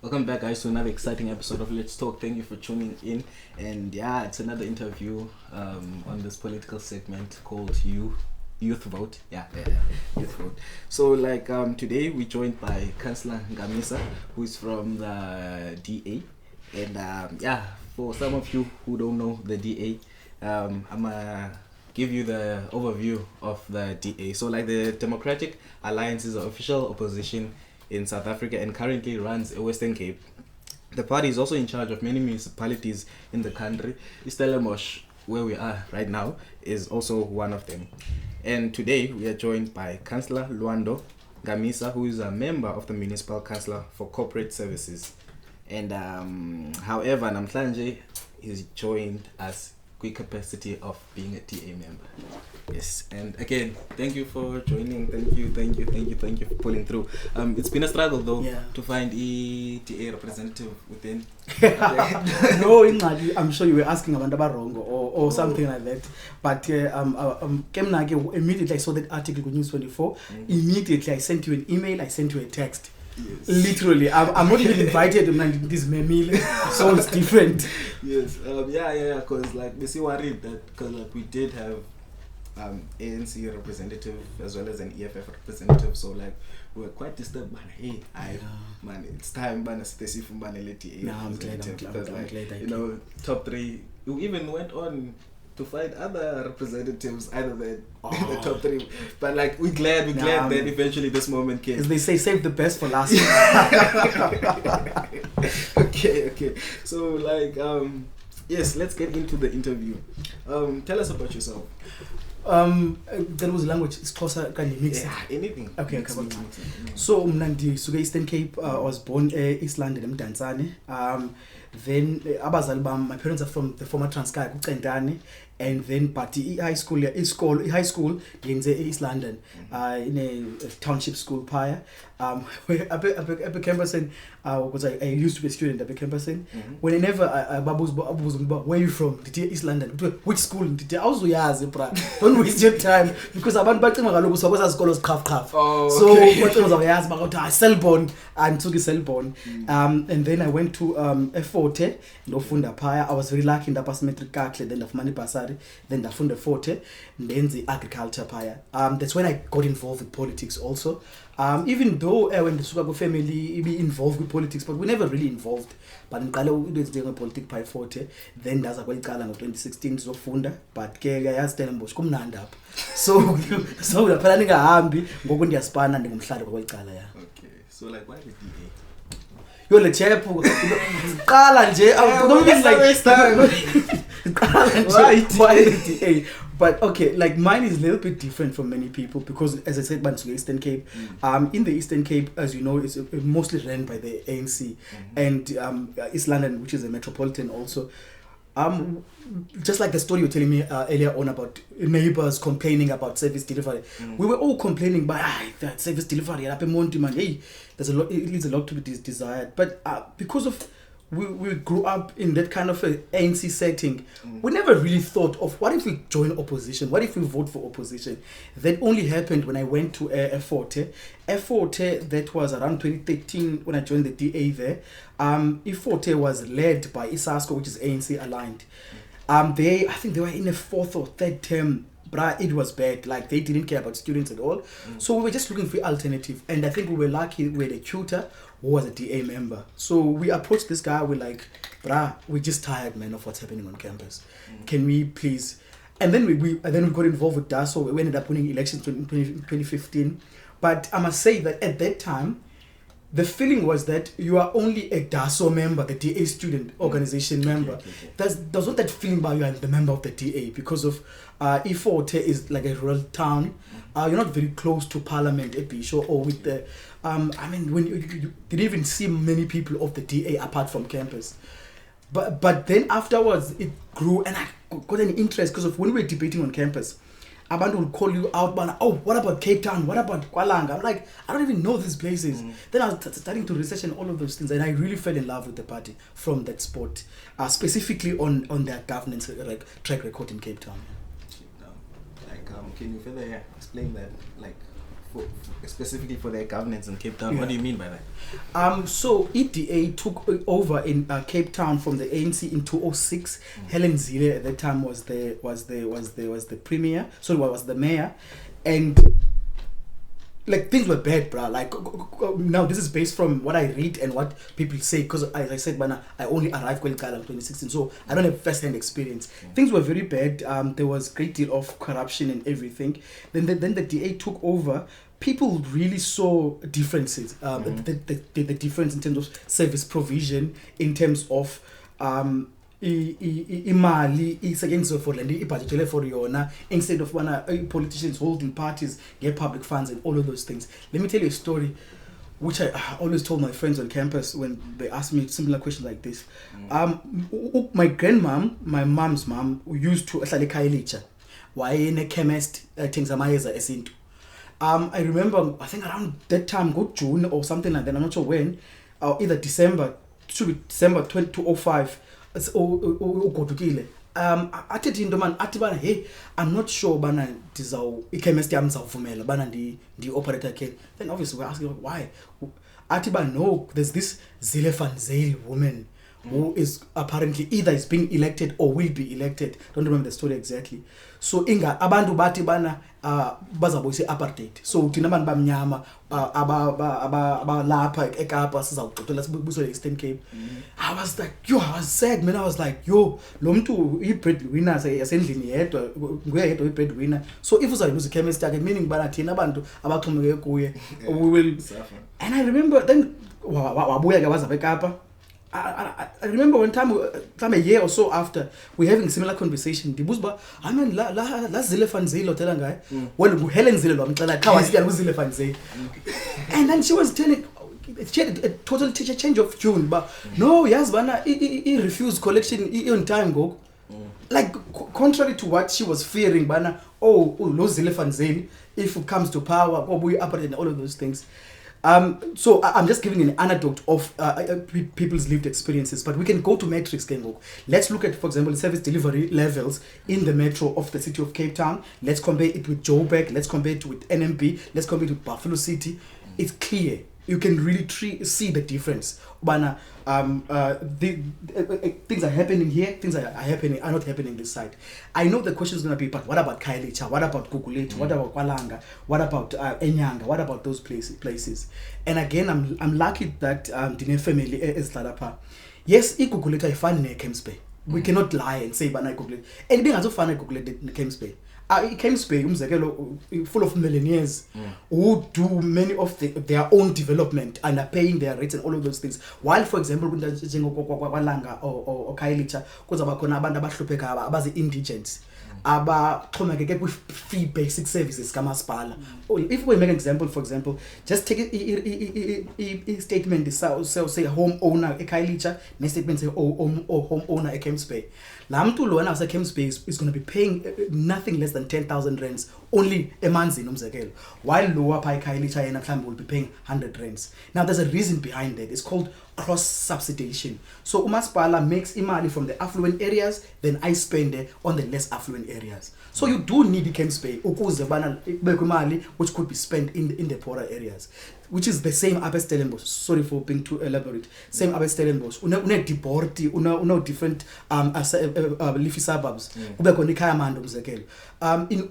Welcome back, guys, to another exciting episode of Let's Talk. Thank you for tuning in. And yeah, it's another interview on this political segment called Youth Vote. Yeah, Youth Vote. So, today we're joined by Councillor Nkamisa, who is from the DA. And for some of you who don't know the DA, I'm gonna give you the overview of the DA. So, the Democratic Alliance is the official opposition in South Africa and currently runs a Western Cape. The party is also in charge of many municipalities in the country. Stellenbosch, where we are right now, is also one of them. And today we are joined by Councillor Lwando Nkamisa, who is a member of the Municipal Council for Corporate Services. And however, Namhlanje is joined as quick capacity of being a TA member. Yes, and again, thank you for joining. Thank you for pulling through. It's been a struggle though to find a TA representative within. No, I'm sure you were asking about wrong or something like that. But immediately I saw that article on News 24. Immediately I sent you an email. I sent you a text. Yes. Literally, I'm not even invited to this meal, so it's different. Yes, because we see worried that because we did have ANC representative as well as an EFF representative, so we were quite disturbed. Man, it's time, man, Stacy from Baneleti. No, I'm glad. Top three. You even went on to find other representatives other than the top three, but we're glad that eventually this moment came. As they say, save the best for last. Okay. So yes, let's get into the interview. Tell us about yourself. There was language. It's closer kind of mixed. Yeah, anything. Okay. So Mnandi Eastern Cape. I was born East London, Mdantsane. Then abazali bam, my parents are from the former Transkei, Kucentane, and then party high school in East London, in a township school prior. Where I became because I used to be a student at Kemperson. Whenever I babus, where are you from? East London. Which school? I was don't waste your time because I went back to my so I was scholars calf. So what was I asked about? I Selborne and took a Selborne. And then I went to a forte, no funda paya. I was very lucky in the pass metric then the money passari, then the funda forte, then the agriculture paya. That's when I got involved with politics also. Even though when the Sukago family be involved with politics, but we never really involved. But in Kala we did the politics by forte. Then that's why Kala in 2016 zofunda. But ke yazi Stellenbosch kumnandi apha. So the planning ahambi ngoku ndiyaspana ndingumhlali kwaKala ya. Okay. So why the DA? You're the chap. Kala nje. Don't be waste time. Why the DA? But okay, mine is a little bit different from many people because, as I said, Bantu Eastern Cape. In the Eastern Cape, as you know, it's mostly run by the ANC and East London, which is a metropolitan also. Just like the story you were telling me earlier on about neighbors complaining about service delivery, we were all complaining by that service delivery. Hey, it leaves a lot to be desired. But because of we grew up in that kind of an ANC setting. We never really thought of what if we join opposition? What if we vote for opposition? That only happened when I went to Forte. Forte, that was around 2013 when I joined the DA there. Forte was led by Isasco, which is ANC aligned. I think they were in a fourth or third term. It was bad. They didn't care about students at all. So we were just looking for alternative. And I think we were lucky with a tutor who was a DA member. So we approached this guy. We're we're just tired, man, of what's happening on campus. Can we please? And then we got involved with DASO. We ended up winning elections in 2015. But I must say that at that time, the feeling was that you are only a DASO member, the DA student organization member. There's not that feeling about you are the member of the DA because of Forte is like a rural town. You're not very close to Parliament, Ebisho, or with the. When you didn't even see many people of the DA apart from campus. But then afterwards it grew and I got an interest because of when we were debating on campus. Abantu will call you out, what about Cape Town? What about Kwalanga? I'm like, I don't even know these places. Then I was starting to research and all of those things, and I really fell in love with the party from that spot, specifically on their governance track record in Cape Town. Can you further explain that, specifically for their governance in Cape Town. What do you mean by that? So EDA took over in Cape Town from the ANC in 2006. Helen Zille at that time was the premier. Sorry, was the mayor, and like things were bad, bruh. Like now, this is based from what I read and what people say. Because as I said, man, I only arrived in Cllr in 2016, so I don't have first-hand experience. Things were very bad. There was a great deal of corruption and everything. Then the DA took over. People really saw differences. The difference in terms of service provision, in terms of imali isetyenziswe for le nto ibhajethelwe for yona, instead of politicians holding parties, get public funds and all of those things. Let me tell you a story which I always told my friends on campus when they asked me similar questions like this. My grandmom, my mom's mom, used to ahlala eKhayelitsha chemist things amayeza esintu. I remember, I think around that time, go June or something like that, I'm not sure when, either December, should be December 2005, ugodukile. Athi into man athi bana hey, I'm not sure bana ichemist yami ndizawuvumela bana ndi operate again. Then obviously we're asking why. Athi bana no, there's this Zille van Zyl woman who is apparently either is being elected or will be elected. Don't remember the story exactly. So abantu bathi bana bazabuyisa apartheid. So thina abantu bamnyama abalapha eKapa sizawuxoxela sibuyiswe e-Eastern Cape. I was like, I was sad, man. I was like, lo mntu i-breadwinner yasendlini yedwa, nguye yedwa i-breadwinner. So if uzayilose i-chemist yakhe, meaning bana thina abantu abaxhomekeke kuye, we will suffer. And I remember then wabuya ke waza eKapa. I remember one time a year or so after, we're having a similar conversation. I mean, la Zille van Zyl tell guy. Well, Helen Zille like how I see Zille van Zyl. And then she was telling, she had a total change of tune. But no, yes, bana, he refused collection on time go. Like contrary to what she was fearing, bana, no Zille van Zyl, if it comes to power, we operate and all of those things. So I'm just giving an anecdote of people's lived experiences, but we can go to metrics. Let's look at, for example, service delivery levels in the metro of the city of Cape Town. Let's compare it with Joburg. Let's compare it with NMB. Let's compare it with Buffalo City. It's clear. You can really see the difference. Things are happening here, things are not happening this side. I know the question is going to be, but what about Khayelitsha? What about Gugulethu? What about KwaLanga? What about Enyanga? What about those places? And again, I'm lucky that the family is Lalapa. Yes, Gugulethu is fun in Camps Bay. We cannot lie and say, but I Gugulethu. And being also fun in Gugulethu in Camps Bay. Camps Bay, full of millionaires who do many of their own development and are paying their rates and all of those things. While, for example, KwaLanga or Khayelitsha, because abantu indigents, get with free basic services kamaspala. If we make an example, for example, just take a statement say homeowner Khayelitsha, next statement say homeowner at Camps Bay. Lamtu loana asa Camps Bay is going to be paying nothing less than 10,000 rands only a month in umzekelo, while lower pai Khayelitsha and Aklam will be paying 100 rands. Now there's a reason behind that. It's called cross subsidization. So umaspala makes imali from the affluent areas, then I spend it on the less affluent areas. So you do need the Camps Bay ukuze bana imali which could be spent in the poorer areas, which is the same up at Stellenbosch. Sorry for being too elaborate. Same up at Stellenbosch. Una Diborti, una different leafy suburbs. In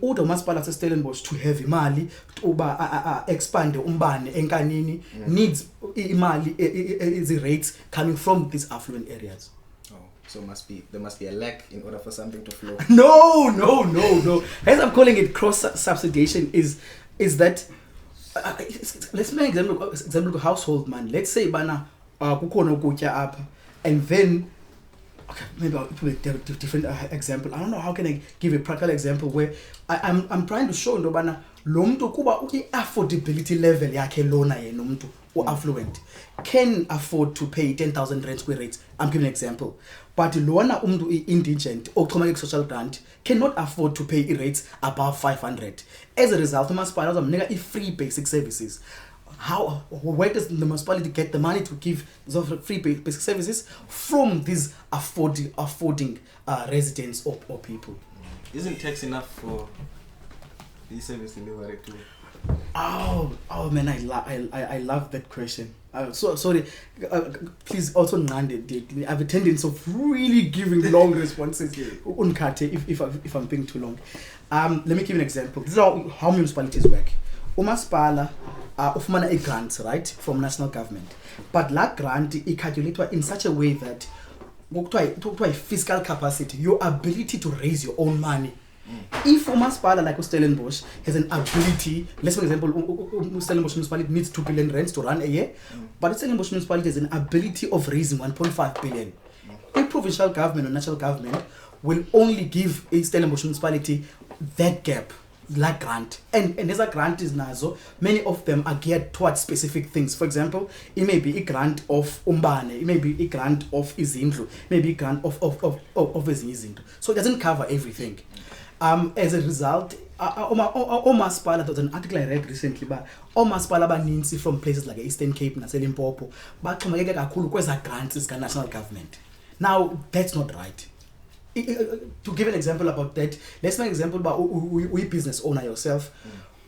order umaspala at Stellenbosch to have imali to expand umbane enkanini needs imali the rates coming from these affluent areas. So there must be a lack in order for something to flow. No. As I'm calling it cross subsidization is that let's make example of household man. Let's say bana kukhona ukutya apha, and then okay, maybe I'll put a different example. I don't know how can I give a practical example where I'm trying to show ndo bana lo mntu kuba affordability level yakhe lona yena umuntu affluent can afford to pay 10,000 rand square rates. I'm giving an example. But lona umntu indigent or social grant cannot afford to pay rates above 500. As a result, umasipala uzamnika free basic services. Where does the municipality get the money to give those free basic services? From these affording residents or people. Isn't tax enough for the service delivery too? Oh man, I love that question. So sorry, please also Nande. I have a tendency of really giving long responses. Unkate if I'm being too long. Let me give you an example. This is how municipalities work. Umasipala ufumana a grant, right, from national government, but that grant is calculated in such a way that fiscal capacity, your ability to raise your own money. If Umasipala like Stellenbosch has an ability, let's for example, Stellenbosch municipality needs 2 billion rents to run a year, but Stellenbosch municipality has an ability of raising 1.5 billion. A provincial government or national government will only give a Stellenbosch municipality that gap, that grant. And as a grant is nazo, many of them are geared towards specific things. For example, it may be a grant of umbane, it may be a grant of izindlu, it may be a grant of izindlu. So it doesn't cover everything. As a result, Omaspala, there was an article I read recently, but Omaspala baninzi from places like Eastern Cape, Limpopo, but grants is national government. Now, that's not right. To give an example about that, let's make an example about we business owner yourself.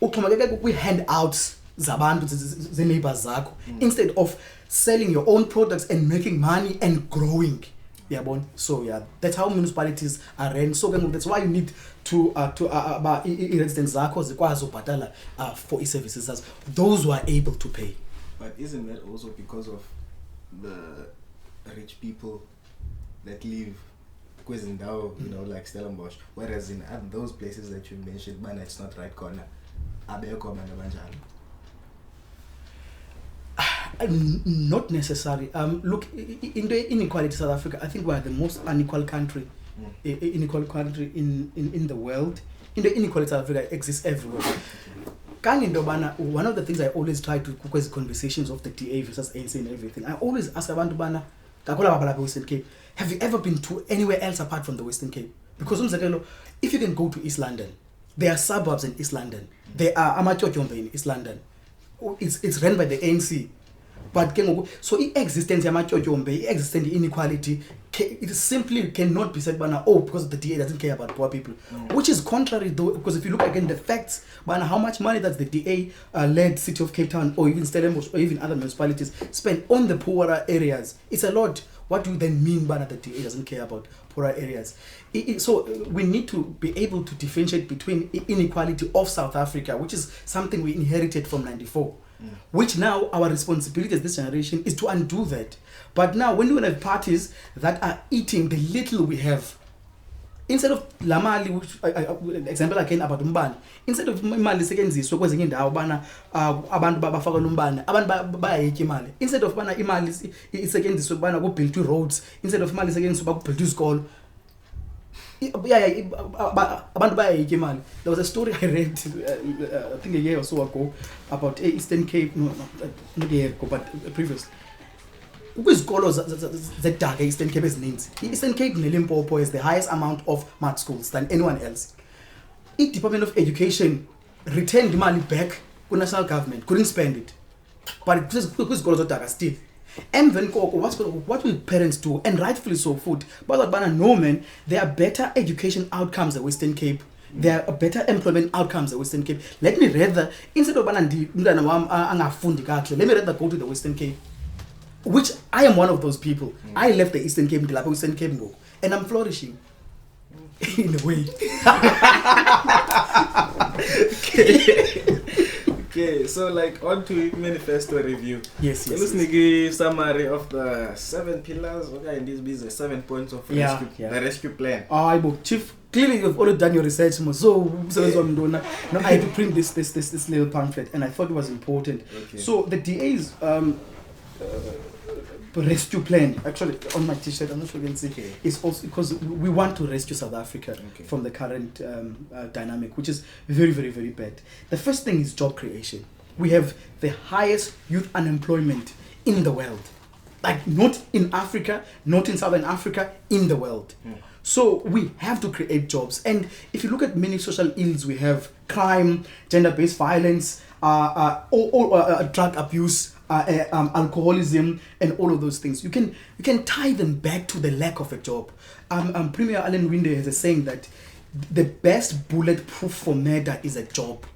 We hand out zabantu the neighbors zako instead of selling your own products and making money and growing. Yeah, so yeah, that's how municipalities are run. So that's why you need to residents zako zikwazi ubhatala for services, those who are able to pay. But isn't that also because of the rich people that live kwezindawo, you know, like Stellenbosch, whereas in those places that you mentioned, man, it's not right corner. Abeko abantu abanjalo. Not necessary. Look, in the inequality South Africa, I think we are the most unequal country, unequal country in the world. In the inequality South Africa exists everywhere. One of the things I always try to cook is conversations of the DA versus ANC and everything. I always ask abantu bana, Western Cape, have you ever been to anywhere else apart from the Western Cape? Because if you can go to East London, there are suburbs in East London. There are Amachotyombe in East London. It's run by the ANC. But so existence existence inequality, it simply cannot be said because the DA doesn't care about poor people, which is contrary though, because if you look again the facts, how much money does the DA led city of Cape Town or even Stellenbosch or even other municipalities spend on the poorer areas? It's a lot. What do you then mean by that the DA doesn't care about poorer areas? So we need to be able to differentiate between inequality of South Africa, which is something we inherited from 94. Which now our responsibility as this generation is to undo that. But now when we have parties that are eating the little we have, instead of lamali, which example again about umbane, instead of imali isetyenziswe kwezinye indawo bana abantu babafaka umbane, abantu bayayitya imali, instead of bana imali isetyenziswe bana kubuild roads, instead of imali isetyenziswe bakubuild isikolo. There was a story I read, I think a year or so ago, about Eastern Cape, not a year ago, but previously. Kwizikolo zeDaka Eastern Cape ezininzi. Eastern Cape neLimpopo has the highest amount of math schools than anyone else. The Department of Education returned money back to national government, couldn't spend it. But kwizikolo zeDaka still. And then what will parents do? And rightfully so, food. But no man, there are better education outcomes at Western Cape. There are better employment outcomes at Western Cape. Let me rather, instead of let me rather go to the Western Cape, which I am one of those people. I left the Eastern Cape, Western Cape, and I'm flourishing. In a way. Okay, so like on to manifesto review. Yes. Let's give summary of the 7 pillars. Okay, in this business, 7 points of rescue, the rescue plan. Chief, clearly you've already done your research. So I had to print this little pamphlet, and I thought it was important. Okay. So the DA's rescue plan, actually on my t-shirt, I'm not sure you can see, is also because we want to rescue South Africa from the current dynamic, which is very, very, very bad. The first thing is job creation. We have the highest youth unemployment in the world. Like not in Africa, not in Southern Africa, in the world. So we have to create jobs. And if you look at many social ills, we have crime, gender-based violence, drug abuse, alcoholism, and all of those things. You can tie them back to the lack of a job. Premier Alan Winde has a saying that the best bulletproof for murder is a job.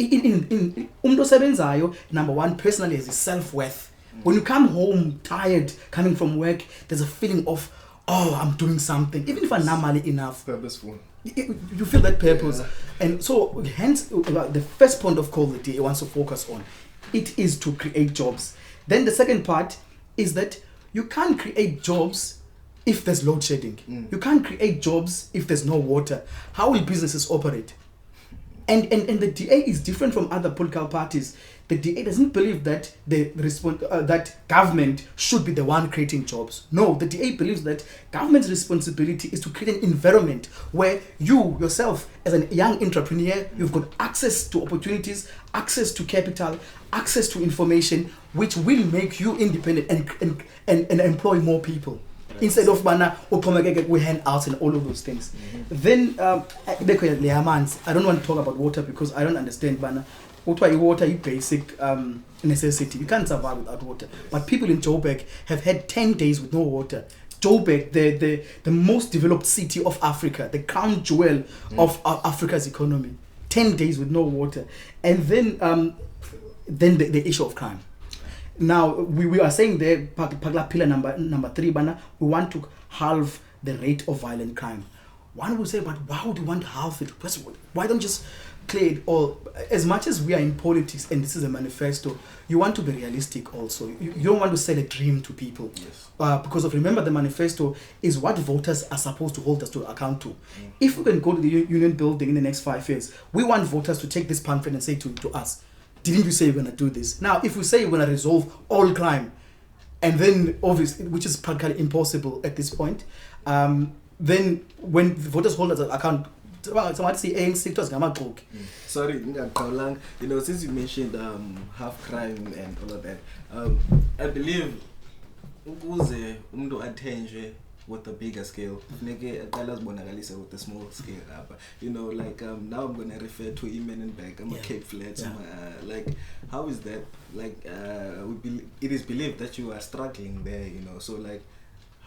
in umuntu osebenzayo, number one, personally has his self-worth. When you come home tired, coming from work, there's a feeling of, oh, I'm doing something, even if I'm not money enough. Purposeful. You feel that purpose. Yeah. And so, hence, the first point of call the DA wants to focus on, it is to create jobs. Then the second part is that you can't create jobs if there's load shedding. You can't create jobs if there's no water. How will businesses operate? And the DA is different from other political parties. The DA doesn't believe that that government should be the one creating jobs. No, the DA believes that government's responsibility is to create an environment where you yourself, as a young entrepreneur, you've got access to opportunities, access to capital, access to information, which will make you independent and employ more people. Instead of we hand out and all of those things. Then I don't want to talk about water because I don't understand water is basic necessity. You can't survive without water. But people in Joburg have had 10 days with no water. Joburg, the most developed city of Africa, the crown jewel of Africa's economy, 10 days with no water. And then the issue of crime. Now we are saying there, pillar number 3, we want to halve the rate of violent crime. One will say, but why would you want to halve it? Why don't you just clear it all? As much as we are in politics and this is a manifesto, you want to be realistic also. You don't want to sell a dream to people. Yes. Because remember, the manifesto is what voters are supposed to hold us to account to. If we can go to the union building in the next 5 years, we want voters to take this pamphlet and say to us, didn't you say you're going to do this? Now, if we say you're going to resolve all crime, and then obviously, which is practically impossible at this point, then when the voters hold us account, somebody say ANC was gonna joke. Sorry, you know, since you mentioned half crime and all of that, I believe ukuze umuntu athenjwe with the bigger scale, with the small scale. You know, like now I'm gonna refer to Imenenberg. I'm a Cape Flats. Like, how is that? Like, it is believed that you are struggling there. You know, so like,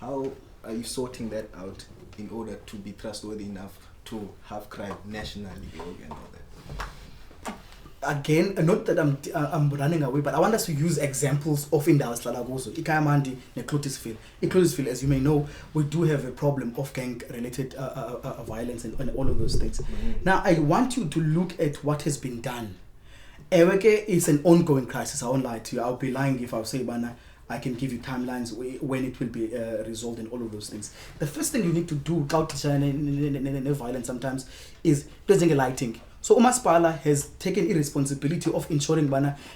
how are you sorting that out in order to be trustworthy enough to have crime nationally and all that? Again, not that I'm running away, but I want us to use examples of Indawas Lalagoso, Ikayamandi, Neclotisville. In Clotisville, as you may know, we do have a problem of gang-related violence and all of those things. Now, I want you to look at what has been done. Eweke is an ongoing crisis. I won't lie to you. I'll be lying if I say, Bana, I can give you timelines when it will be resolved and all of those things. The first thing you need to do, violence sometimes, is placing a lighting. So Umaspala has taken responsibility of ensuring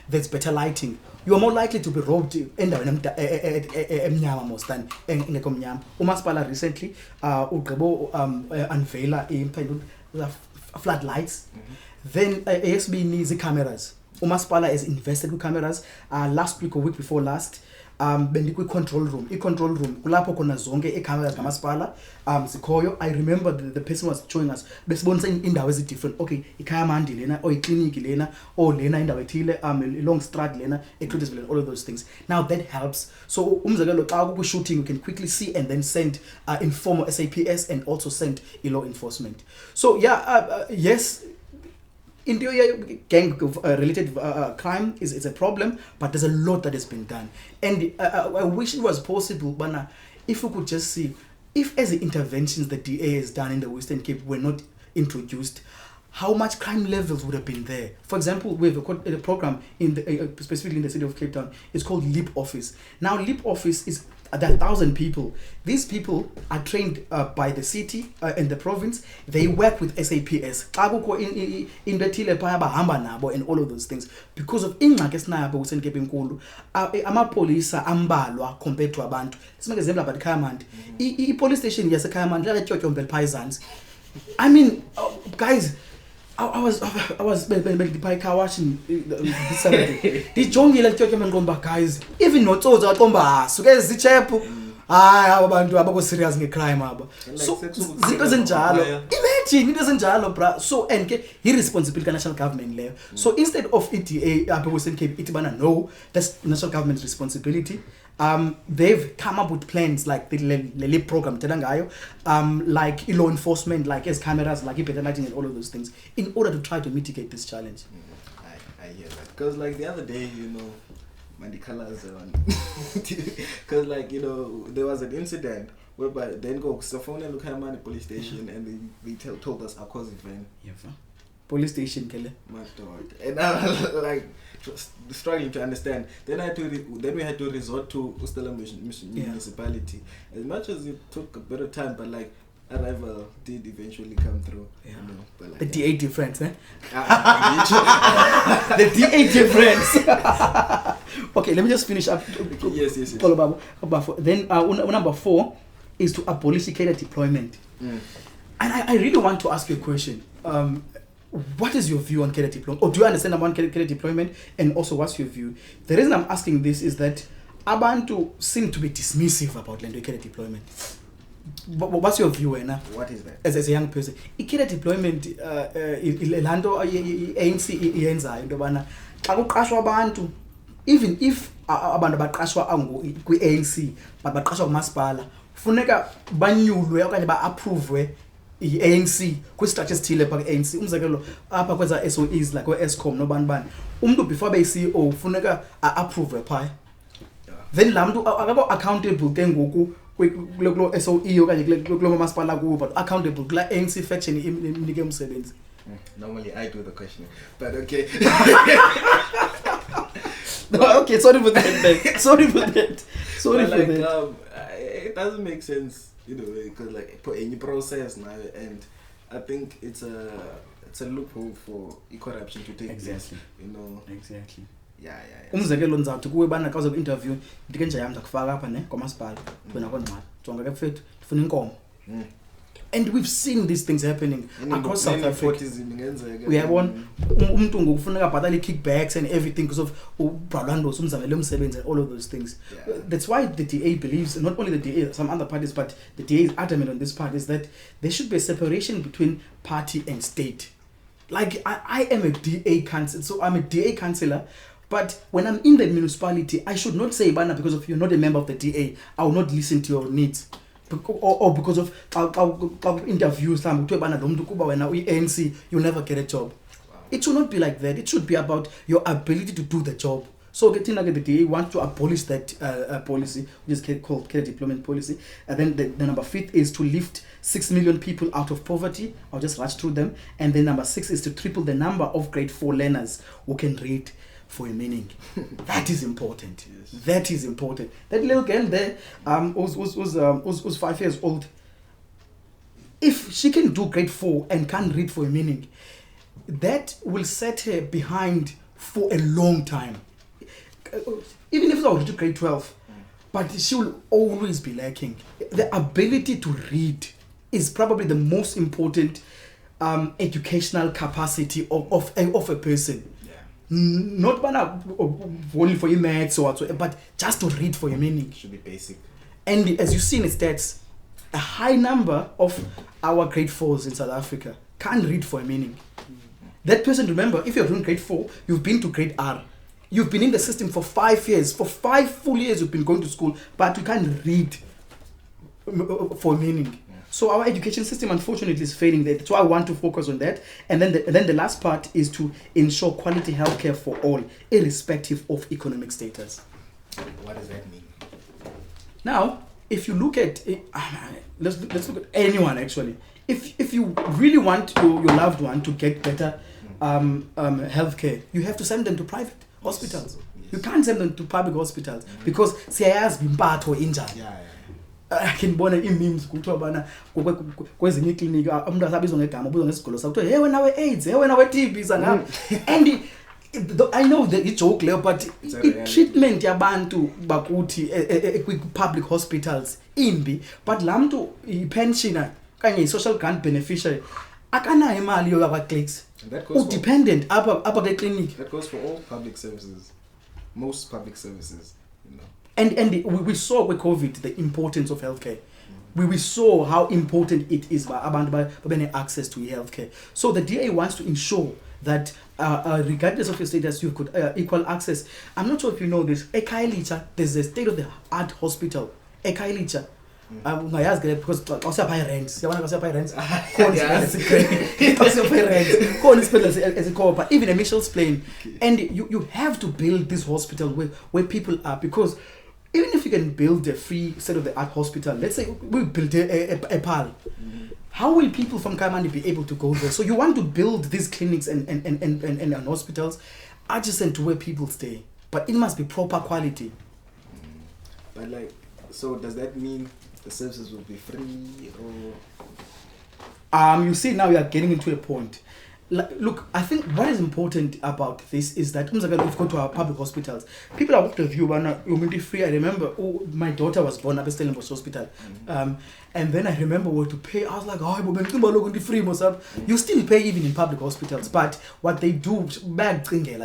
there's better lighting. You are more likely to be robbed in most than Umaspala recently unveiled floodlights. Then ASB needs the cameras. Umaspala has invested in cameras. Last week or week before last, control room. I-control room. Kulapho khona zonke cameras kamasipala. Zikhoyo. I remember the person was showing us. Besibonisa indawo ezi different. Okay, iKayamandi lena, or clinic lena, or lena indawo ethile, long strat lena, and all of those things. Now that helps. So umzekelo xa kukho shooting, you can quickly see and then send inform SAPS and also send law enforcement. So yes. Interior gang related crime is a problem, but there's a lot that has been done, and I wish it was possible, but if we could just see if as the interventions the DA has done in the Western Cape were not introduced, how much crime levels would have been there. For example, we have a program in specifically in the city of Cape Town. It's called Leap Office. Now, Leap Office is 1,000 people. These people are trained by the city and the province. They work with SAPS. And all of those things. Because of ingxaki esinayo Western Cape enkulu, amapolisa ambalwa compared to abantu. Let's make an example about Kayamandi. Police station yaseKayamandi la tyotyombe pheasants. I mean, guys, I was by car washing this Saturday. The jungle like tyotyombe guys. Even not so zatomba suke zichepu. Abantu abako serious ngecrime aba. So zinto zenjalo. Imagine into zenjalo bra. So and irresponsibility ka national government leyo. So instead of EDA apha Western Cape itibana no, that's national government's responsibility. They've come up with plans like the LEAP program, like law enforcement, like as cameras, like better lighting and all of those things, in order to try to mitigate this challenge. hear that. Because like the other day, Mandi colors on. Because like, there was an incident whereby then go Safone and Lukamani police station and they told us our cause event. Yeah. Police station, Kele. My dog. And I was like struggling to understand. Then we had to resort to Ustela municipality. As much as it took a bit of time, but like arrival did eventually come through. Yeah. But like, the DA difference, eh? The The DA difference. Okay, let me just finish up. Yes. Then number 4 is to abolish Cllr deployment. And I really want to ask you a question. What is your view on Cllr deployment? Or do you understand about Cllr deployment? And also, what's your view? The reason I'm asking this is that Abantu seem to be dismissive about Cllr deployment. What's your view, Ena? What is that? As a young person, Cllr deployment, Lwando ANC yenza into bana xa kuqashwa abantu, even if abantu abaqashwa kwi-ANC but baqashwa kumasipala, funeka banyulwe okanye ba-approve i-ANC kwi-structure esithile phaa kwi-ANC. Umzekelo apha kweza SOEs like kwe-Eskom nobani umntu before be-CEO funeka a-approve phaya. Then laa mntu akakho accountable ke ngoku kulo SOE okanye kulo masipala kuwo, but accountable kula ANC faction imnike umsebenzi. Normally I do the questioning, but okay. No, okay, sorry for that. Sorry for that. It doesn't make sense, because like for any process now, and I think it's a loophole for corruption to take Exactly. place. Exactly. Yeah. Umzekelo nzawuthi kuwe bana xa interview ndike nje yam ndakufaka apha ne kwamasipala wena konqala jonga ke mfethu ndifuna inkomo. And we've seen these things happening across South Africa. Uyabona umuntu ngokufuneka abhatala kickbacks and everything because of Lwando umzamele umsebenzi and all of those things. That's why the DA believes, not only the DA, some other parties, but the DA is adamant on this part, is that there should be a separation between party and state. Like I am a DA councillor, so I'm a DA councillor. But when I'm in the municipality, I should not say, Bana, because of you're not a member of the DA, I will not listen to your needs. Or because of interviews, ANC, you'll never get a job. Wow. It should not be like that. It should be about your ability to do the job. So the DA wants to abolish that policy, which is called Cllr deployment policy. And then the number 5 is to lift 6 million people out of poverty. I'll just rush through them. And then number 6 is to triple the number of grade 4 learners who can read for a meaning. That is important. Yes. That is important. That little girl there, who's 5 years old, if she can do grade 4 and can't read for a meaning, that will set her behind for a long time. Even if I were to do grade 12, but she will always be lacking. The ability to read is probably the most important educational capacity of a person. Not only for your maths or whatsoever, but just to read for your meaning. Should be basic. And as you see in the stats, a high number of our grade 4s in South Africa can't read for a meaning. That person, remember, if you're doing grade 4, you've been to grade R. You've been in the system for 5 years. For 5 full years you've been going to school, but you can't read for a meaning. So our education system, unfortunately, is failing there. So I want to focus on that. And then the last part is to ensure quality healthcare for all, irrespective of economic status. What does that mean? Now, if you look at it, let's look at anyone actually. If you really want your loved one to get better healthcare, you have to send them to private hospitals. Yes. You can't send them to public hospitals because siyayazi bimpatho injani. Akinibona ii-memes kuthiwa bana kwezinye ikliniki umuntu asabizwa ngegama ubizwa ngesigolo sakho kuthiwa hey wena we-AIDS, hey wena we-TB sangapha. And I know the joke leyo, but i-treatment yabantu bakuthi kwi-public hospitals imbi, but laa mntu i-pensioner kanye i-social grant beneficiary akanayo imali yokwakwa-clicks, udependent apha kekliniki. That goes for all public services, most public services, And we saw with COVID the importance of healthcare. We saw how important it is for abantu having access to healthcare. So the DA wants to ensure that regardless of your status, you've got equal access. I'm not sure if you know this. Ekhayelitsha, there's a state-of-the-art hospital. Ekhayelitsha. ungayazi ke because xa usiyapha rent siyabona usiyapha rent khona usiyapha rent khona isibhedlela esikhopha even a Michel's plane and you have to build this hospital where people are, because even if you can build a free state-of-the-art hospital, let's say we build a PAL, how will people from Kaimani be able to go there? So you want to build these clinics and hospitals adjacent to where people stay, but it must be proper quality. But like, so does that mean the services will be free or? You see, now we are getting into a point. Look, I think what is important about this is that if you go to our public hospitals, people are the view you're free. I remember my daughter was born at Stellenbosch Hospital, and then I remember what to pay. I was like, oh, free. You still pay even in public hospitals, but what they do back as clinic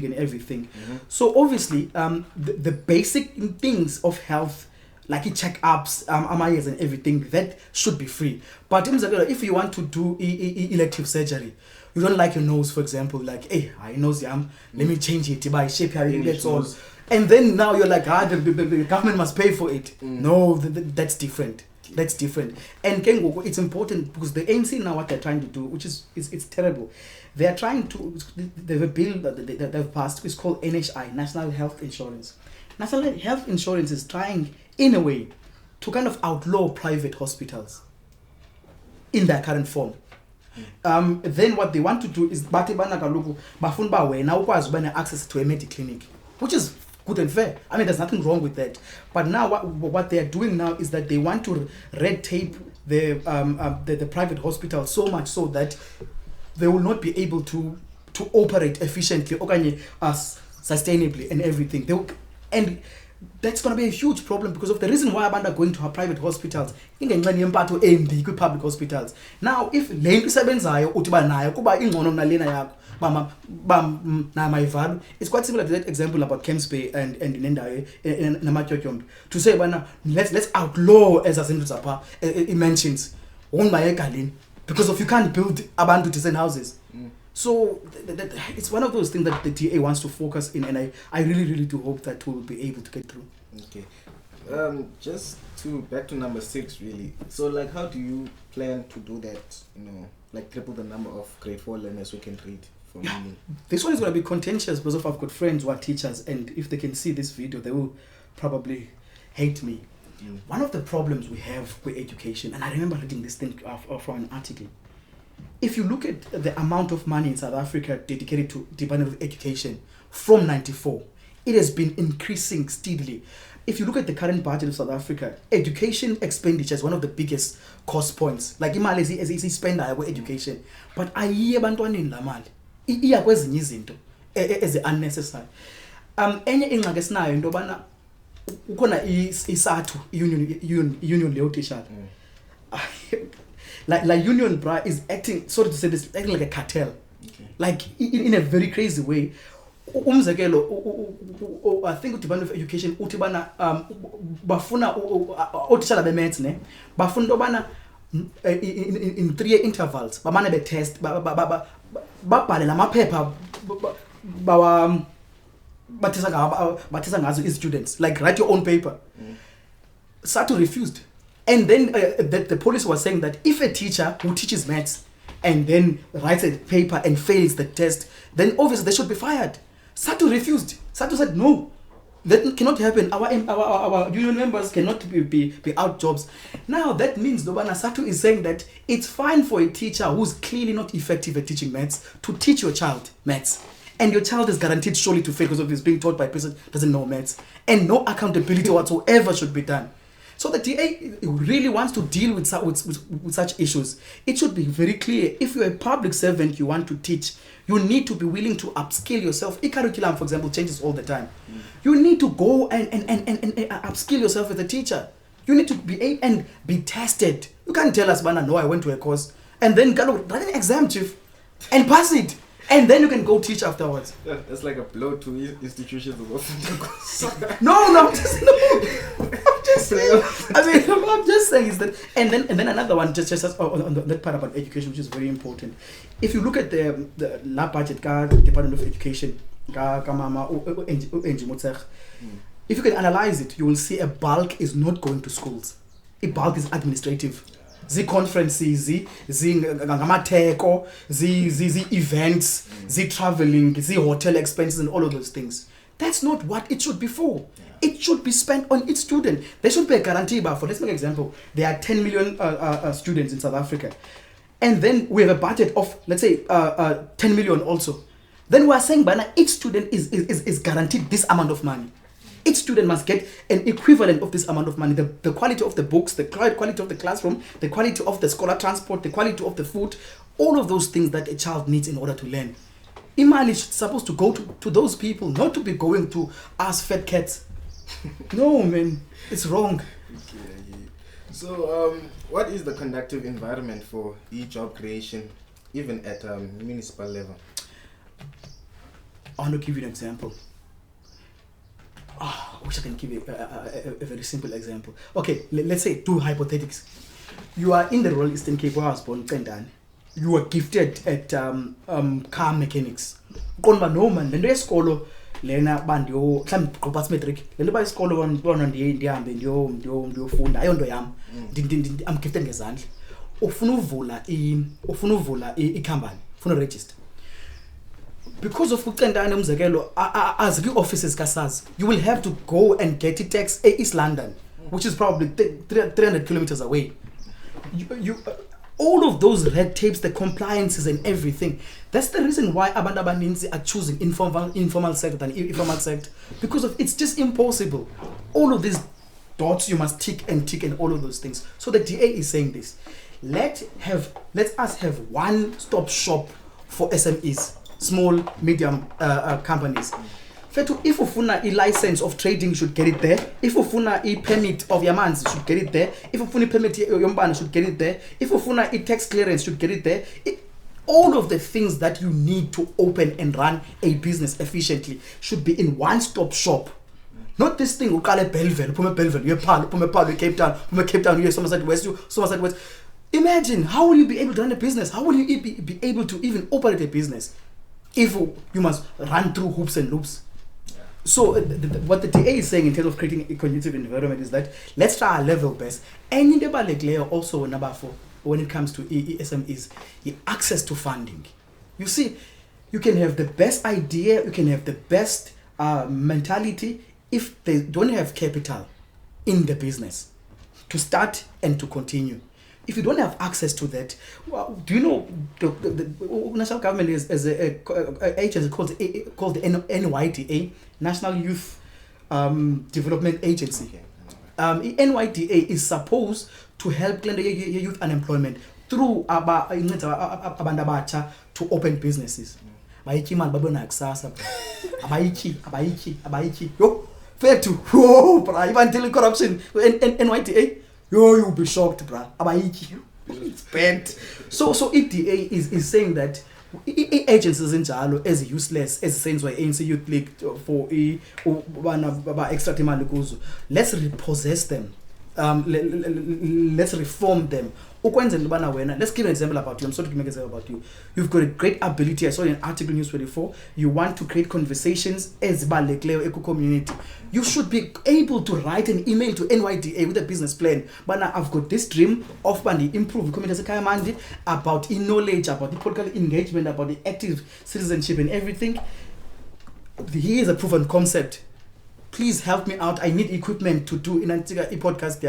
and everything. So obviously, the basic things of health, like check-ups, MRIs and everything, that should be free. But if you want to do elective surgery, you don't like your nose, for example, like, hey, I nose let me change it by shape, that's all. And then now you're like, the government must pay for it. No, that's different. That's different. And Kengo, it's important because the ANC now, what they're trying to do, which is it's terrible. They are trying to, they have a bill that they've passed, it's called NHI, National Health Insurance. National Health Insurance is trying, in a way, to kind of outlaw private hospitals in their current form. Then what they want to do is access to a medical clinic, which is good and fair. I mean, there's nothing wrong with that. But now what they are doing now is that they want to red tape the private hospital so much so that they will not be able to operate efficiently or sustainably and everything. And that's going to be a huge problem because of the reason why abantu are going to our private hospitals. Public hospitals. Now, if it's quite similar to that example about Kemps Bay and Nendaye and Namakyokyombe. To say, let's outlaw as it mentions because of you can't build abantu decent houses. So it's one of those things that the TA wants to focus in, and I really, really do hope that we'll be able to get through. Okay. Just back to number 6, really. So, like, how do you plan to do that? Like triple the number of grade 4 learners who can read for me. This one is going to be contentious because I've got friends who are teachers, and if they can see this video, they will probably hate me. One of the problems we have with education, and I remember reading this thing from an article. If you look at the amount of money in South Africa dedicated to Department of Education from 94, it has been increasing steadily. If you look at the current budget of South Africa, education expenditure is one of the biggest cost points. Like imali is spend on education, but ayiye abantwaneni la mali iya kwezinye izinto as unnecessary. Enye ingxaki esinayo into bana ukhona isathu union leyo teacher. Like union bra is acting, sorry to say this, acting like a cartel. Okay. Like in a very crazy way. Umzekelo, I think Department of Education utibana bafuna otitshala be-maths ne bafuna intobana in 3-year intervals bamane be-test babhale lamaphepha bathesa ngazo students, like write your own paper. SATU refused. And then the police was saying that if a teacher who teaches maths and then writes a paper and fails the test, then obviously they should be fired. SATU refused. SATU said no, that cannot happen. Our union members cannot be out jobs. Now that means Dobana SATU is saying that it's fine for a teacher who's clearly not effective at teaching maths to teach your child maths. And your child is guaranteed surely to fail because of this being taught by a person who doesn't know maths. And no accountability whatsoever should be done. So the TA really wants to deal with such issues. It should be very clear. If you're a public servant, you want to teach, you need to be willing to upskill yourself. E-curriculum, for example, changes all the time. You need to go and upskill yourself as a teacher. You need to be tested. You can't tell us, no, I went to a course, and then write an exam, chief, and pass it. And then you can go teach afterwards. Yeah, that's like a blow to institutions. I'm just saying is that, and then another one just on that part about education, which is very important. If you look at the lab budget card, Department of Education, if you can analyze it, you will see a bulk is not going to schools. A bulk is administrative. The conferences, the events, the traveling, the hotel expenses, and all of those things. That's not what it should be for. It should be spent on each student. There should be a guarantee for. Let's make an example. There are 10 million students in South Africa, and then we have a budget of, let's say, 10 million also. Then we are saying, each student is guaranteed this amount of money. Each student must get an equivalent of this amount of money. The quality of the books, the quality of the classroom, the quality of the scholar transport, the quality of the food, all of those things that a child needs in order to learn. Imali is supposed to go to those people, not to be going to us fat cats. No, man, it's wrong. So, what is the conducive environment for e-job creation, even at municipal level? I want to give you an example. I wish I can give you a very simple example. Okay, let's say two hypothetics. You are in the Royal Eastern Cape, where I was born, you were gifted at car mechanics. No man, lento yesikolo lena bandiyo mhlawumbe gqoba matric lento ba isikolo bona ndihambe ndiyofunda ayonto yam I'm gifted ngezandla. Ufuna uvula i-company, ufuna register. Because of ucendane umzekelo as the offices kasaz, you will have to go and get it tax East London, which is probably 300 kilometers away. You all of those red tapes, the compliances and everything. That's the reason why abantu abaninzi are choosing informal sector than informal sector, because of it's just impossible. All of these dots you must tick and all of those things. So the DA is saying this. Let us have one-stop shop for SMEs, small, medium companies. If ufuna a license of trading, should get it there. If ufuna a permit of yamanzi, should get it there. If ufuna a permit yombana, should get it there. If ufuna a tax clearance, should get it there. All of the things that you need to open and run a business efficiently should be in one-stop shop. Not this thing, ukale Belleville, pume Belleville, you Paul, Cape Town, you Somerset West. Imagine, how will you be able to run a business? How will you be able to even operate a business if you must run through hoops and loops? So what the DA is saying in terms of creating a conducive environment is that let's try our level best. And in the also number 4, when it comes to SMEs, access to funding. You see, you can have the best idea, you can have the best mentality if they don't have capital in the business to start and to continue. If you don't have access to that, well, do you know the national government is an agency called the NYDA, National Youth Development Agency. NYDA is supposed to help youth unemployment through abantu abatsha to open businesses. Bayiki man babona kusasa. Abayiki. Yo, fair to. Oh, bro, even dealing corruption NYDA. Yo, you'll be shocked, bruh. It's bent. So EDA is saying that agencies in Jalo as useless as sense why ANC Youth League for extract imali kuzo. Let's repossess them. Let's reform them. Let's give an example about you. I'm sorry to make an example about you. You've got a great ability. I saw in an article in News 24. You want to create conversations as Balekle eco community. You should be able to write an email to NYDA with a business plan. But now I've got this dream of improve the community about knowledge, about the political engagement, about the active citizenship and everything. Here is a proven concept. Please help me out. I need equipment to do in a podcast.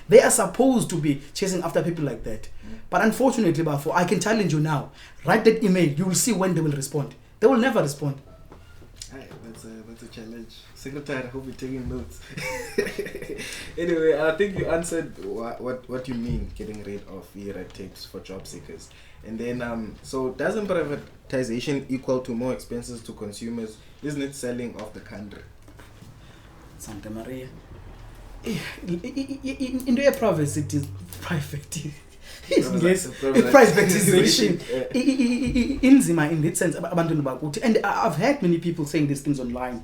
They are supposed to be chasing after people like that. But unfortunately, I can challenge you now. Write that email. You will see when they will respond. They will never respond. That's a challenge. Secretary, I hope you're taking notes. Anyway, I think you answered what you mean getting rid of red tapes for job seekers. And then, so doesn't privatization equal to more expenses to consumers? Isn't it selling off the country? Santa Maria. In the privatization. Inzima in that sense. And I've heard many people saying these things online.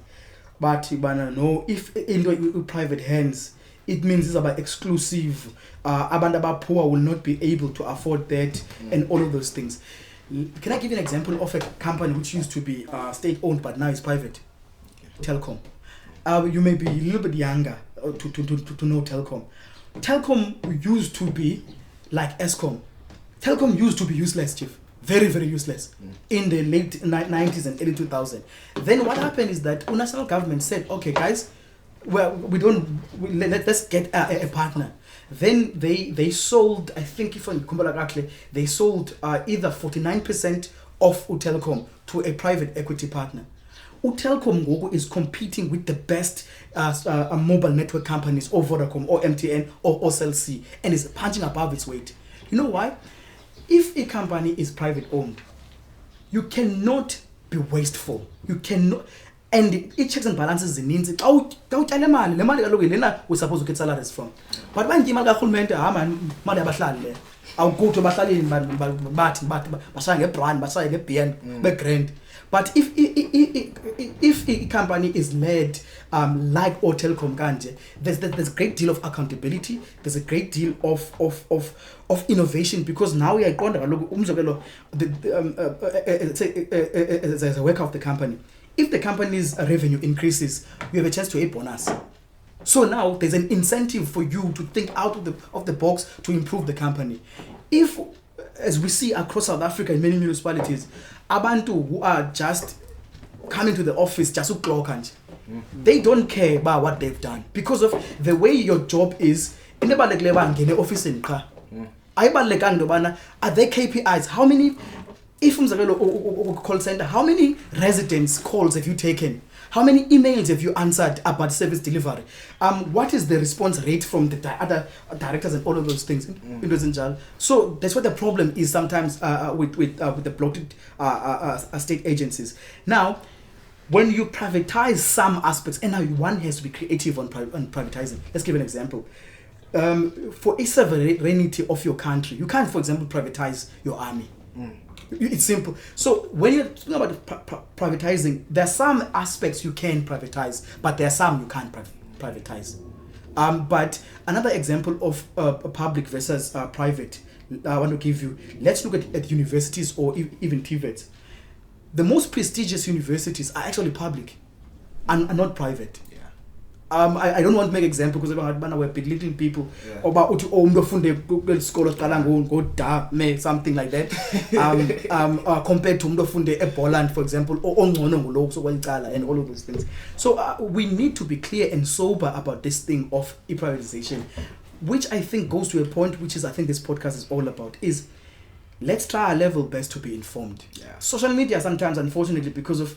But no, if in private hands, it means it's about exclusive. Abandaba poor will not be able to afford that and all of those things. Can I give you an example of a company which used to be state-owned but now is private? Telkom. You may be a little bit younger to know Telkom. Telkom used to be like Eskom. Telkom used to be useless, Chief. Very, very useless in the late 90s and early 2000s. Then what happened is that the national government said, okay, guys, let's get a partner. Then they sold, I think if I remember correctly, they sold either 49% of Telkom to a private equity partner. Telkom Gogo is competing with the best mobile network companies, or Vodacom, or MTN, or Cell C, and is punching above its weight. You know why? If a company is private owned, you cannot be wasteful. You cannot, and it checks and balances zininzi. Le mali kaloku lena we supposed to get salaries from. But when imali kaRhulumente man mali yabahlali le. Awugo to bahlalini bathi bashaya ngebrand, bashaya ngeBN, begrand. But if a company is led like Telkom Kanje, there's a great deal of accountability. There's a great deal of innovation, because now we are going to as a worker of the company. If the company's revenue increases, you have a chance to a bonus. So now there's an incentive for you to think out of the box to improve the company. If, as we see across South Africa in many municipalities, abantu who are just coming to the office just to clock and they don't care about what they've done because of the way your job is. In the office in car, are there KPIs? How many? If call center, how many residents calls have you taken? How many emails have you answered about service delivery? What is the response rate from the other directors and all of those things? So that's what the problem is sometimes with the bloated state agencies. Now, when you privatize some aspects, and now one has to be creative on privatizing. Let's give an example. For a sovereignty of your country, you can't, for example, privatize your army. It's simple. So when you're talking about privatizing, there are some aspects you can privatize, but there are some you can't privatize. But another example of public versus private, I want to give you. Let's look at universities or even TVETs. The most prestigious universities are actually public and not private. I don't want to make an example because we're belittling people about something like that. Compared to a Poland, for example, or and all of those things. So we need to be clear and sober about this thing of privatization, which I think goes to a point which is I think this podcast is all about, is let's try our level best to be informed. Social media sometimes, unfortunately, because of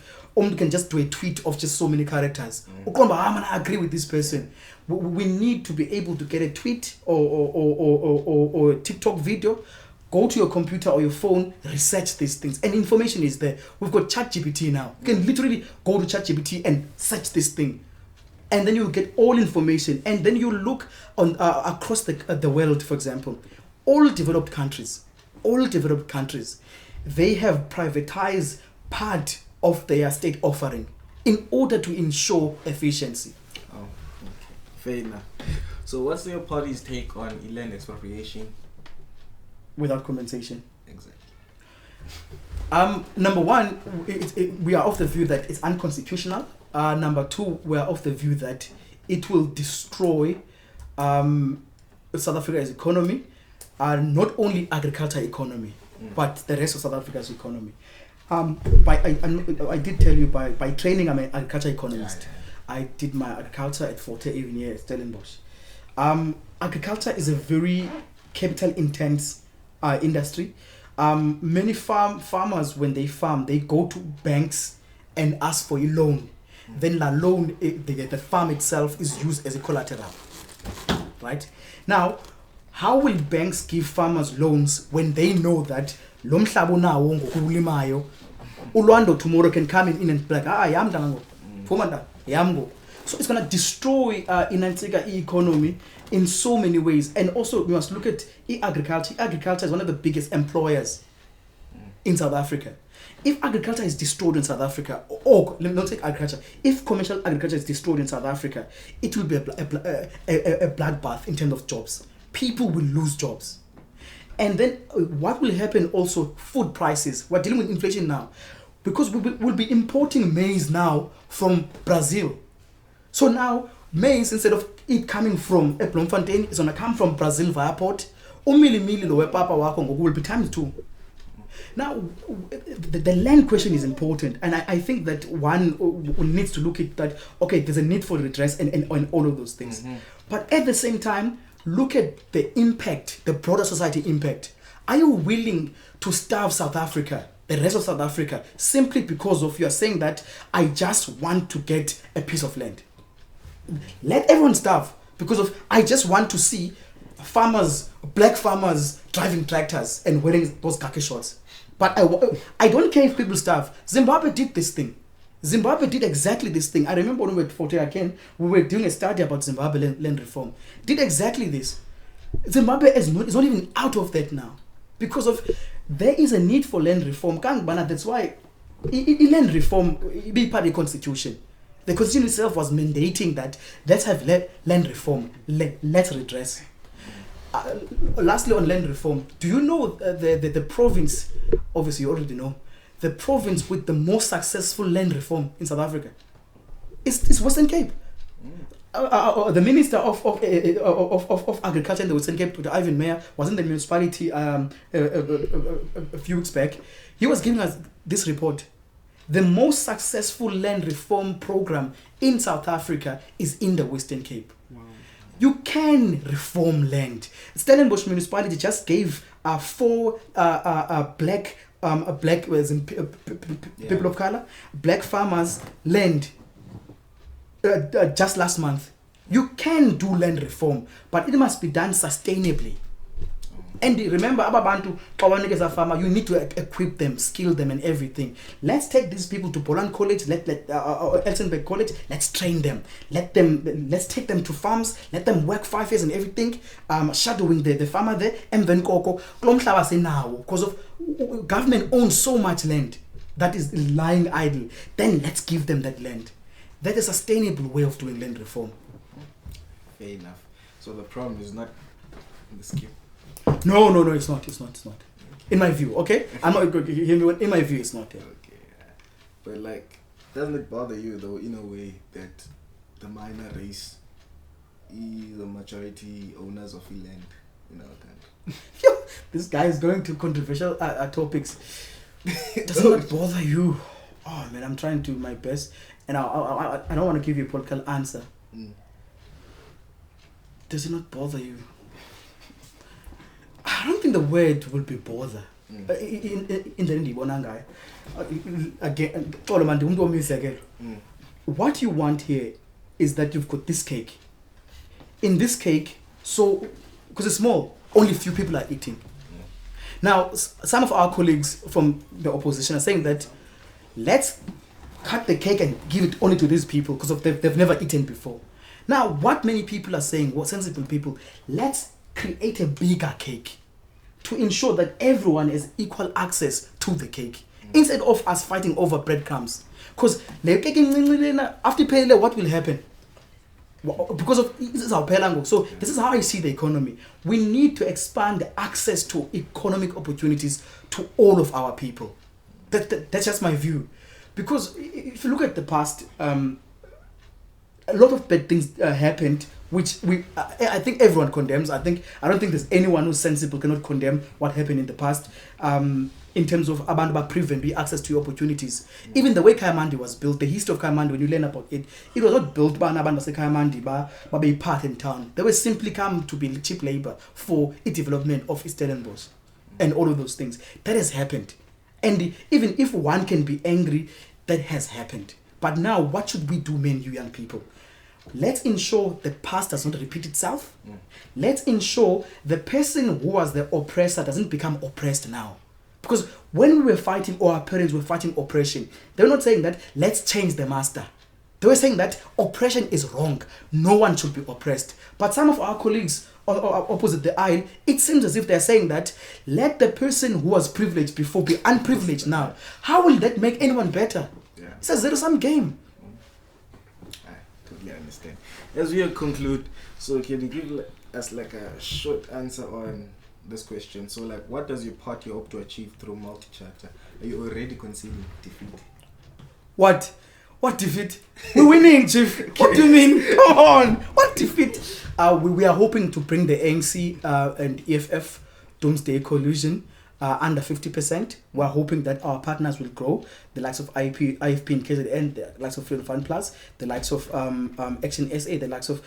can just do a tweet of just so many characters. I agree with this person. We need to be able to get a tweet or a TikTok video, go to your computer or your phone, research these things, and information is there. We've got ChatGPT now. You can literally go to ChatGPT and search this thing, and then you get all information. And then you look on across the world, for example, all developed countries, they have privatized part of their state offering in order to ensure efficiency. Oh, okay. Fair enough. So what's your party's take on land expropriation? Without compensation. Exactly. Number one, we are of the view that it's unconstitutional. Number two, we are of the view that it will destroy South Africa's economy, not only agriculture economy, but the rest of South Africa's economy. I did tell you by training I'm an agriculture economist. I did my agriculture at Forte even here at Stellenbosch. Agriculture is a very capital intense industry. Many farmers, when they farm, they go to banks and ask for a loan. Then the loan, the farm itself is used as a collateral. Right? Now, how will banks give farmers loans when they know that Lwando tomorrow can come in and be like, so it's going to destroy Inantika economy in so many ways. And also we must look at agriculture. Agriculture is one of the biggest employers in South Africa. If agriculture is destroyed in South Africa, or let me not take agriculture, if commercial agriculture is destroyed in South Africa, it will be a bloodbath in terms of jobs. People will lose jobs. And then what will happen also, food prices. We're dealing with inflation now. Because we'll be importing maize now from Brazil. So now, maize, instead of it coming from Bloemfontein, it's going to come from Brazil via port. Umili lowe papa wako will be times 2. Now, the land question is important. And I think that one needs to look at that, okay, there's a need for redress and all of those things. But at the same time, look at the impact, the broader society impact. Are you willing to starve South Africa, the rest of South Africa, simply because of you are saying that I just want to get a piece of land? Let everyone starve because of I just want to see farmers, black farmers driving tractors and wearing those khaki shorts. But I don't care if people starve. Zimbabwe did this thing. Zimbabwe did exactly this thing. I remember when we were at Fort Again, we were doing a study about Zimbabwe land reform. Did exactly this. Zimbabwe is not even out of that now. Because of there is a need for land reform. That's why land reform be part of the constitution. The constitution itself was mandating that let's have land reform. Let's redress. Lastly, on land reform, do you know the province? Obviously, you already know the province with the most successful land reform in South Africa. It's Western Cape. The minister of agriculture in the Western Cape, Dr. Ivan Meyer, was in the municipality a few weeks back. He was giving us this report. The most successful land reform program in South Africa is in the Western Cape. Wow. You can reform land. Stellenbosch municipality just gave 4 black people of color, black farmers land just last month. You can do land reform, but it must be done sustainably. And remember, Ababantu, farmer, you need to equip them, skill them, and everything. Let's take these people to Poland College, Elsenberg College. Let's train them. Let's take them to farms. Let them work 5 years and everything, shadowing the farmer there. And then because of government owns so much land that is lying idle. Then let's give them that land. That is a sustainable way of doing land reform. Fair enough. So the problem is not in the scheme. No, it's not. Okay. In my view, okay? I'm not going to hear me. In my view, it's not. Yeah. Okay. But like, doesn't it bother you though, in a way, that the minor race is the majority owners of the land in our country? This guy is going to controversial topics. Does it not bother you? Oh man, I'm trying to do my best, and I don't want to give you a political answer. Does it not bother you? I don't think the word will be bother. In the end, again, what you want here is that you've got this cake. In this cake, so because it's small, only few people are eating. Now, some of our colleagues from the opposition are saying that let's cut the cake and give it only to these people because they've never eaten before. Now, what many people are saying, what sensible people, let's create a bigger cake to ensure that everyone has equal access to the cake instead of us fighting over breadcrumbs. Because after pay, what will happen? Because of this is our pelango. So this is how I see the economy. We need to expand the access to economic opportunities to all of our people. That's just my view. Because if you look at the past, a lot of bad things happened, which I think everyone condemns. I don't think there's anyone who's sensible cannot condemn what happened in the past. In terms of abantu prevent access to opportunities. Even the way Kayamandi was built, the history of Kayamandi, when you learn about it, it was not built by abantu Kayamandi, but by part in town. They were simply come to be cheap labor for the development of East Stellenbosch and all of those things. That has happened. And even if one can be angry, that has happened. But now, what should we do, men, you young people? Let's ensure the past does not repeat itself. Let's ensure the person who was the oppressor doesn't become oppressed now. Because when we were fighting, or our parents were fighting oppression, they were not saying that, let's change the master. They were saying that oppression is wrong. No one should be oppressed. But some of our colleagues opposite the aisle, it seems as if they're saying that, let the person who was privileged before be unprivileged now. How will that make anyone better? Yeah. It's a zero-sum game. I totally understand. As we conclude, so can you give us like a short answer on this question. So, like, what does your party hope to achieve through multi-charter? Are you already conceding defeat? What defeat? We're winning, Chief. What do you mean? Come on. What defeat? We are hoping to bring the ANC and EFF Doomsday Coalition under 50%. We're hoping that our partners will grow. The likes of IFP and KZN, the likes of Freedom Fund Plus, the likes of Action SA, the likes of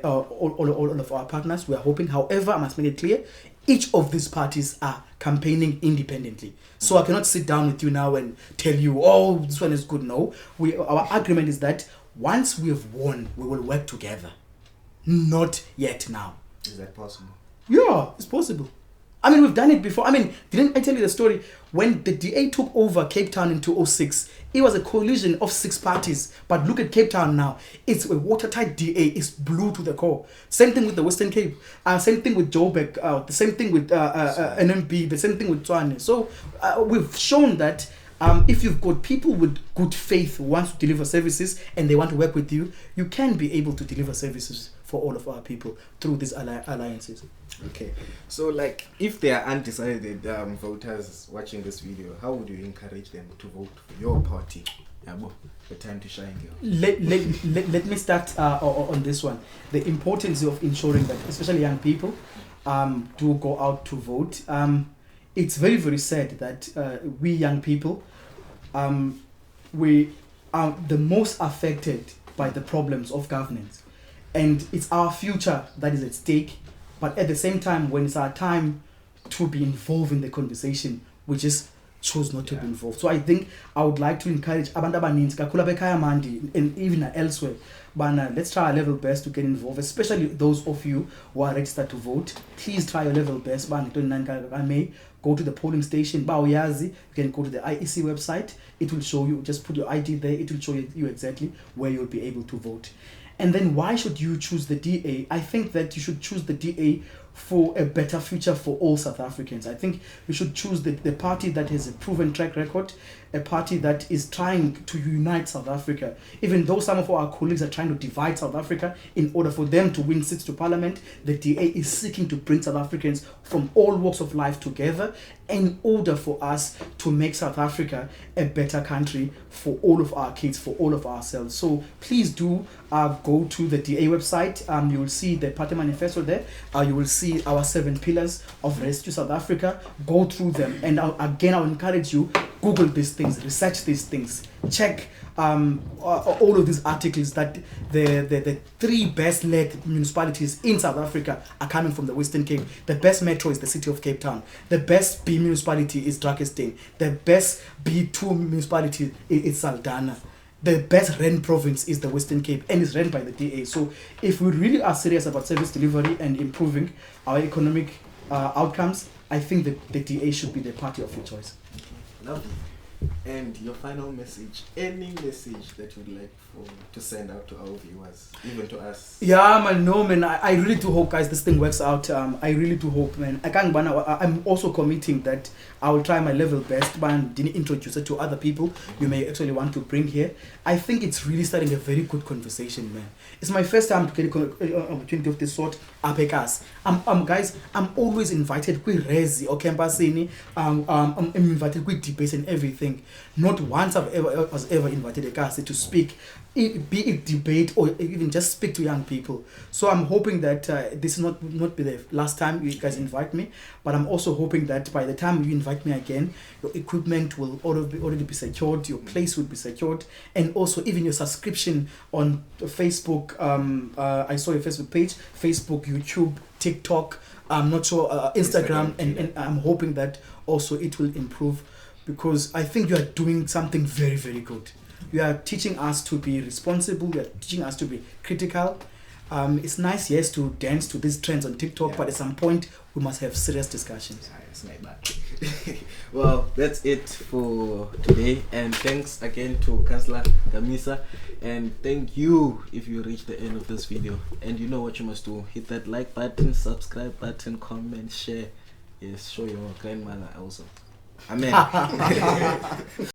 all of our partners. We're hoping, however, I must make it clear, each of these parties are campaigning independently. So I cannot sit down with you now and tell you, oh, this one is good. No. Our agreement is that once we have won, we will work together. Not yet now. Is that possible? Yeah, it's possible. I mean, we've done it before. I mean, didn't I tell you the story? When the DA took over Cape Town in 2006, it was a coalition of 6 parties. But look at Cape Town now. It's a watertight DA. It's blue to the core. Same thing with the Western Cape. Same thing with Joburg. The same thing with NMB. The same thing with Tshwane. So we've shown that if you've got people with good faith who want to deliver services and they want to work with you, you can be able to deliver services for all of our people through these alliances. Okay, so like if they are undecided voters watching this video, how would you encourage them to vote for your party? The time to shine, girl. Let me start on this one. The importance of ensuring that especially young people do go out to vote. It's very, very sad that we young people, we are the most affected by the problems of governance. And it's our future that is at stake. But at the same time, when it's our time to be involved in the conversation, we just choose not to be involved. So I think I would like to encourage abantu abaninzi kakhulu abekhaya mandi and even elsewhere, let's try our level best to get involved, especially those of you who are registered to vote. Please try your level best. Go to the polling station. You can go to the IEC website. It will show you, just put your ID there. It will show you exactly where you'll be able to vote. And then why should you choose the DA? I think that you should choose the DA for a better future for all South Africans. I think you should choose the party that has a proven track record, a party that is trying to unite South Africa. Even though some of our colleagues are trying to divide South Africa in order for them to win seats to parliament, the DA is seeking to bring South Africans from all walks of life together in order for us to make South Africa a better country for all of our kids, for all of ourselves. So please do go to the DA website. You will see the party manifesto there. You will see our 7 pillars of Rescue South Africa. Go through them. And again, I will encourage you, Google these things, research these things, check all of these articles that the 3 best led municipalities in South Africa are coming from the Western Cape. The best metro is the city of Cape Town. The best B municipality is Drakenstein. The best B2 municipality is Saldanha. The best run province is the Western Cape and is run by the DA. So if we really are serious about service delivery and improving our economic outcomes, I think the DA should be the party of your choice. Lovely. And your final message, any message that you'd like to send out to our viewers, even to us? Yeah, man, no, man. I really do hope, guys, this thing works out. I really do hope, man. I'm also committing that I will try my level best, man. Didn't introduce it to other people you may actually want to bring here. I think it's really starting a very good conversation, man. It's my first time to get an opportunity of this sort. Guys, I'm always invited with Rezi or Campasini. I'm invited with debates and everything. Not once was ever invited a guy to speak, be it debate or even just speak to young people. So I'm hoping that this will not be the last time you guys invite me, but I'm also hoping that by the time you invite me again, your equipment will already be secured, your place will be secured, and also even your subscription on Facebook. I saw your Facebook page, Facebook, YouTube, TikTok, I'm not sure, Instagram, and I'm hoping that also it will improve, because I think you are doing something very, very good. You are teaching us to be responsible. You are teaching us to be critical. It's nice, yes, to dance to these trends on TikTok, but at some point we must have serious discussions. Well, that's it for today, and thanks again to Councillor Nkamisa, and thank you if you reach the end of this video. And you know what you must do: hit that like button, subscribe button, comment, share. Yes, show your grandmother also. Amen.